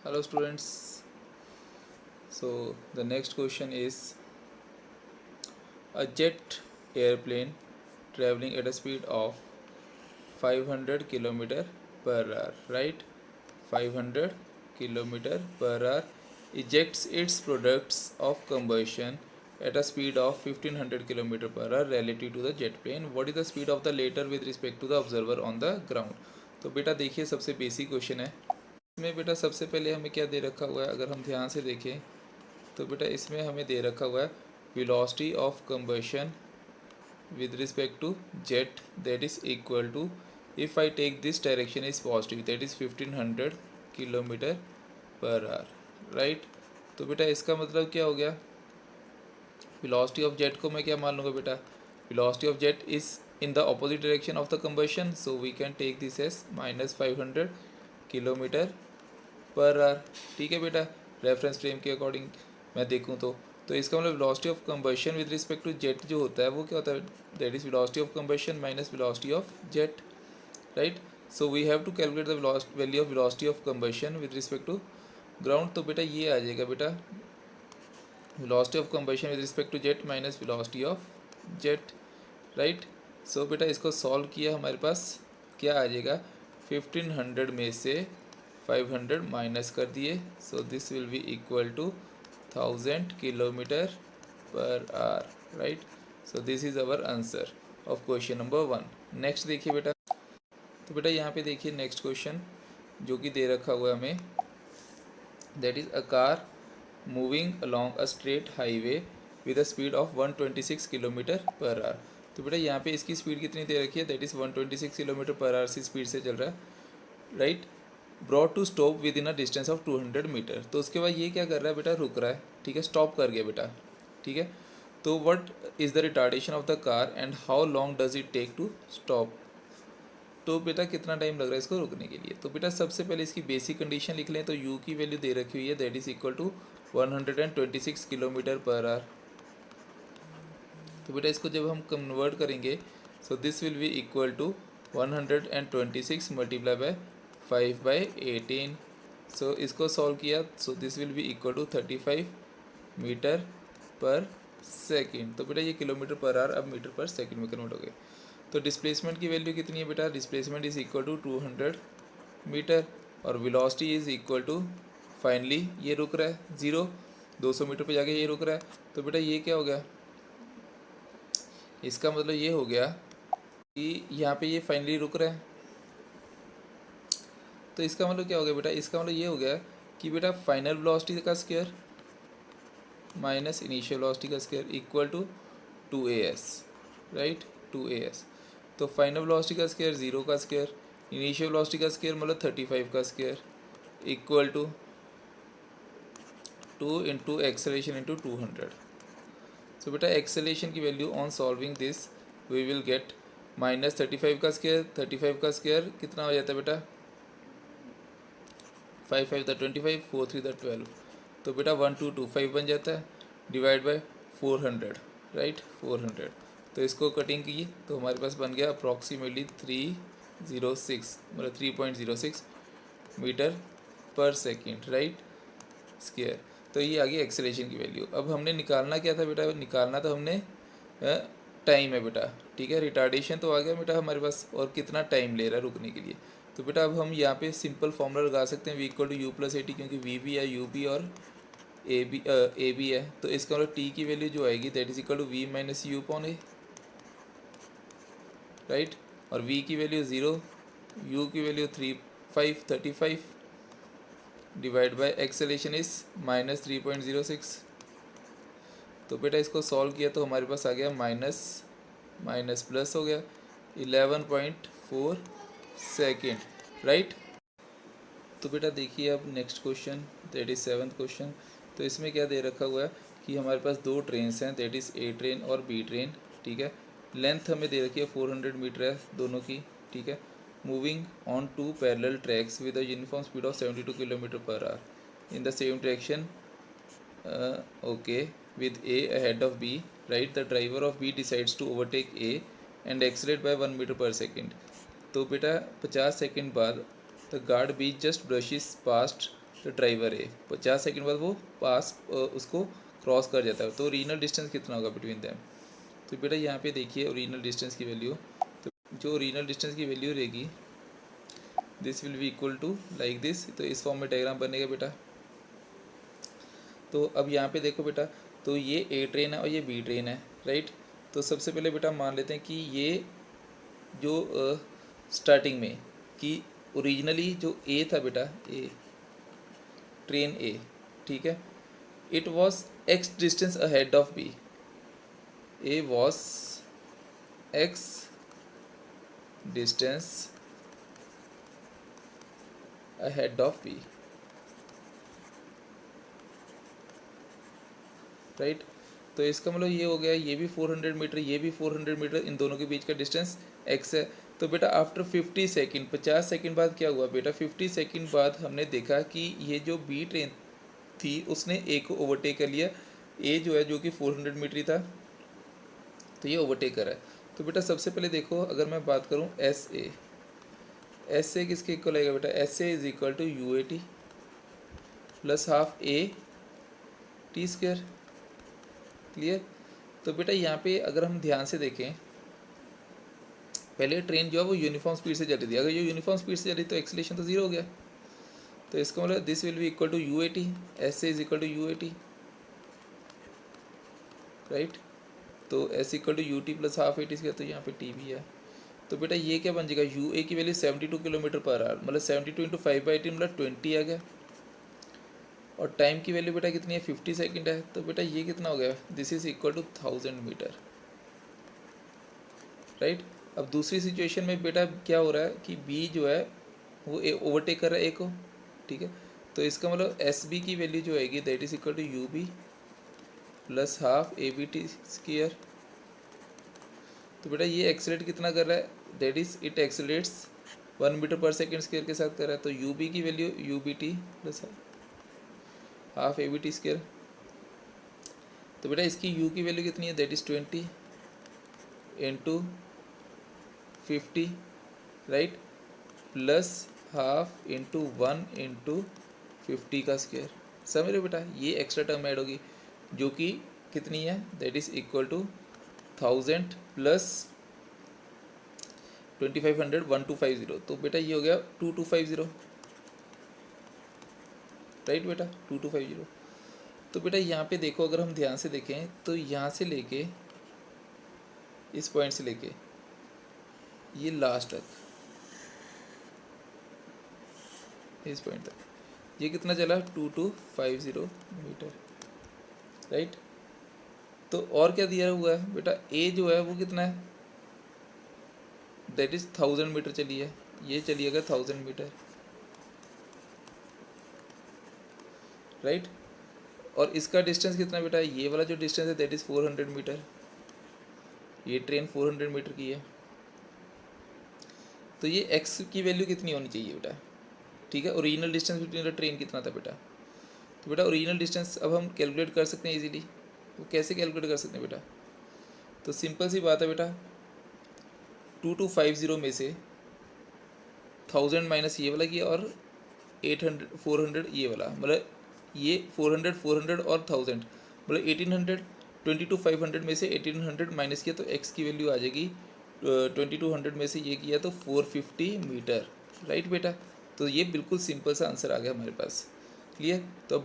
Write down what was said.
Hello students. So the next question is a jet airplane traveling at a speed of 500 km per hour, right? 500 km per hour ejects its products of combustion at a speed of 1500 km per hour relative to the jet plane. What is the speed of the latter with respect to the observer on the ground? तो बेटा देखिए सबसे basic question है इसमें बेटा सबसे पहले हमें क्या दे रखा हुआ है अगर हम ध्यान से देखें तो बेटा इसमें हमें दे रखा हुआ है velocity of combustion with respect to jet that is equal to if I take this direction is positive that is 1500 kilometre per hour right. तो बेटा इसका मतलब क्या हो गया वेलोसिटी ऑफ जेट को मैं क्या मान लूँगा बेटा velocity of jet is in the opposite direction of the combustion so we can take this as -500 kilometre per hour. ठीक है बेटा रेफरेंस फ्रेम के अकॉर्डिंग मैं देखूँ तो इसका मतलब velocity of combustion with respect to jet जो होता है वो क्या होता है that is velocity of combustion minus velocity of jet right. So we have to calculate the value of velocity of combustion with respect to ground. तो बेटा ये आ जाएगा बेटा velocity of combustion with respect to jet minus velocity of jet right. So बेटा इसको solve किया हमारे पास क्या आ जाएगा 1500 में से 500 माइनस कर दिए so this will be equal to 1000 kilometre per hour right. So this is our answer of question number 1। Next देखिए बेटा तो बेटा यहाँ पे देखिए नेक्स्ट क्वेश्चन जो कि दे रखा हुआ है हमें that is a car moving along a straight highway with a speed of 126 kilometre per hour. तो बेटा यहाँ पे इसकी स्पीड कितनी दे रखी है that is 126 kilometre per hour से स्पीड से चल रहा है right. Brought to stop within a distance of 200 metre. तो उसके बाद ये क्या कर रहा है बेटा रुक रहा है ठीक है स्टॉप कर गया बेटा ठीक है। तो what is the retardation of the car and how long does it take to stop. तो बेटा कितना टाइम लग रहा है इसको रुकने के लिए। तो बेटा सबसे पहले इसकी बेसिक कंडीशन लिख लें तो यू की वैल्यू दे रखी हुई है that is equal to 126 kilometre per hour. तो बेटा इसको जब हम कन्वर्ट करेंगे so this will be equal to 126 multiply by 5/18। So इसको सॉल्व किया so this will be equal to 35 metre per second. तो बेटा ये किलोमीटर पर आवर अब मीटर पर सेकेंड में कन्वर्ट हो गए। तो डिस्प्लेसमेंट की वैल्यू कितनी है बेटा displacement is equal to 200 meter और velocity is equal to finally ये रुक रहा है 200 मीटर पे जाके ये रुक रहा है। तो बेटा ये क्या हो गया इसका मतलब ये हो गया कि यहाँ पे ये फाइनली रुक रहा है। तो इसका मतलब क्या हो गया बेटा इसका मतलब ये हो गया कि बेटा फाइनल वेलोसिटी का स्क्वायर माइनस इनिशियल वेलोसिटी का square equal to 2as right 2as। तो फाइनल वेलोसिटी का स्क्वायर 0 का स्क्वायर इनिशियल वेलोसिटी का स्क्वायर मतलब 35 का square equal to 2 into acceleration into 200। So बेटा एक्सेलरेशन की value on solving this we will get -35 का स्क्वायर 35 का स्क्वायर कितना हो जाता है बेटा 5 5 द 25 4 3 द 12। तो बेटा 1225 बन जाता है डिवाइड बाय 400 राइट 400। तो इसको कटिंग की तो हमारे पास बन गया अप्रॉक्सीमेटली 306 मतलब 3.06 metre per second right square. तो ये आ गई एक्सेलरेशन की वैल्यू। अब हमने निकालना क्या था बेटा निकालना तो हमने टाइम है बेटा ठीक है रिटार्डेशन तो आ गया बेटा हमारे पास और कितना टाइम ले रहा है रुकने के लिए। तो बेटा अब हम यहाँ पे सिंपल फॉर्मूला लगा सकते हैं v equal to u plus a t क्योंकि वी भी है यू भी और ए भी है। तो इसका मतलब टी की वैल्यू जो आएगी that is equal to v minus u upon a right. और वी की वैल्यू 0 यू की value 35 divide by acceleration is -3.06। तो बेटा इसको सॉल्व किया तो हमारे पास आ गया माइनस माइनस प्लस हो गया 11.4 सेकेंड राइट। तो बेटा देखिए अब next question that is 7th question. तो इसमें क्या दे रखा हुआ है कि हमारे पास दो ट्रेन्स हैं दैट इज़ ए ट्रेन और बी ट्रेन ठीक है। लेंथ हमें दे रखी है 400 मीटर है दोनों की ठीक है। Moving on to parallel tracks with a uniform speed of 72 kilometre per hour in the same direction okay with A ahead of B right the driver of B decides to overtake A and accelerate by 1 meter per second। तो बेटा 50 second बाद the guard B just brushes past तो driver ए 50 second बाद वो पास उसको cross कर जाता है, तो ओरिजिनल डिस्टेंस कितना होगा बिटवीन दैम। तो बेटा यहाँ पे देखिए ओरिजिनल डिस्टेंस की वैल्यू, तो जो ओरिजिनल डिस्टेंस की वैल्यू रहेगी this will be equal to like this. तो इस फॉर्म में डायग्राम बनेगा बेटा। तो अब यहाँ पे देखो बेटा, तो ये ए ट्रेन है और ये बी ट्रेन है, राइट। तो सबसे पहले बेटा मान लेते हैं कि ये जो स्टार्टिंग में कि ओरिजिनली जो ए था बेटा, ए ट्रेन ए, ठीक है, it was x distance ahead of B, A was x distance ahead of B, right. तो इसका मतलब ये हो गया, ये भी 400 मीटर, ये भी 400 मीटर, इन दोनों के बीच का डिस्टेंस x है। तो बेटा आफ्टर 50 सेकंड, 50 सेकंड बाद क्या हुआ बेटा, 50 सेकंड बाद हमने देखा कि ये जो बी ट्रेन थी उसने ए को ओवरटेक कर लिया। ए जो है, जो कि 400 मीटर ही था, तो ये ओवरटेक कर रहा है। तो बेटा सबसे पहले देखो, अगर मैं बात करूँ एस ए किसके इक्वल आएगा बेटा, s a is equal to u a t plus half a t square, clear. तो बेटा यहाँ पे अगर हम ध्यान से देखें, पहले ट्रेन जो है वो यूनिफॉर्म स्पीड से चल रही थी, अगर ये यूनिफॉर्म स्पीड से चल रही तो एक्सीलरेशन तो जीरो हो गया। तो इसका मतलब this will be equal to u a t, s is equal to u a t, right. तो s equal to u t plus half a t square, तो यहाँ पे टी भी है। तो बेटा ये क्या बन जाएगा, यू ए की वैल्यू 72 किलोमीटर पर आवर, मतलब 72 इंटू 5/18 मतलब 20 आ गया। और टाइम की वैल्यू बेटा कितनी है, 50 सेकंड है। तो बेटा ये कितना हो गया, this is equal to 1000 metre, right. अब दूसरी सिचुएशन में बेटा क्या हो रहा है कि बी जो है वो ए ओवरटेक कर रहा है ए को, ठीक है। तो इसका मतलब एस बी की वैल्यू जो आएगी that is equal to u b plus half a b t square. तो बेटा ये एक्सेलरेट कितना कर रहा है, that is it accelerates 1 metre per second square के साथ कर रहा है। तो यू बी की value u b t plus half a b t square. तो बेटा इसकी u की वैल्यू कितनी है, that is 20 into 50, right, plus half into 1 into 50 का स्क्वायर। समझ रहे बेटा, ये एक्स्ट्रा टर्म ऐड होगी जो कि कितनी है, that is equal to 1000 plus 2500 1250। तो बेटा ये हो गया 2250, राइट बेटा 2250। तो बेटा यहाँ पे देखो, अगर हम ध्यान से देखें तो यहाँ से लेके इस पॉइंट से लेके ये लास्ट तक, इस पॉइंट तक ये कितना चला, 2250 मीटर, राइट। तो और क्या दिया हुआ है बेटा, ए जो है वो कितना है, दैट इज 1000 मीटर चली है, ये चलिएगा 1000 मीटर, राइट। और इसका डिस्टेंस कितना बेटा, ये वाला जो डिस्टेंस है दैट इज़ 400 मीटर, ये ट्रेन 400 मीटर की है। तो ये एक्स की वैल्यू कितनी होनी चाहिए बेटा, ठीक है। Original distance between the train कितना था बेटा, तो बेटा ओरिजिनल डिस्टेंस अब हम कैलकुलेट कर सकते हैं इजीली। वो कैसे कैलकुलेट कर सकते हैं बेटा, तो सिंपल सी बात है बेटा, 2250 में से 1000 माइनस ये वाला किया और 800 400 ये वाला, मतलब ये 400 400 और 1000 मतलब 1800, 22,500 में से 1800 माइनस किया तो x की वैल्यू आ जाएगी 2200 में से ये किया तो 450 मीटर, राइट बेटा। तो ये बिल्कुल सिंपल सा आंसर आ गया हमारे पास, क्लियर। तो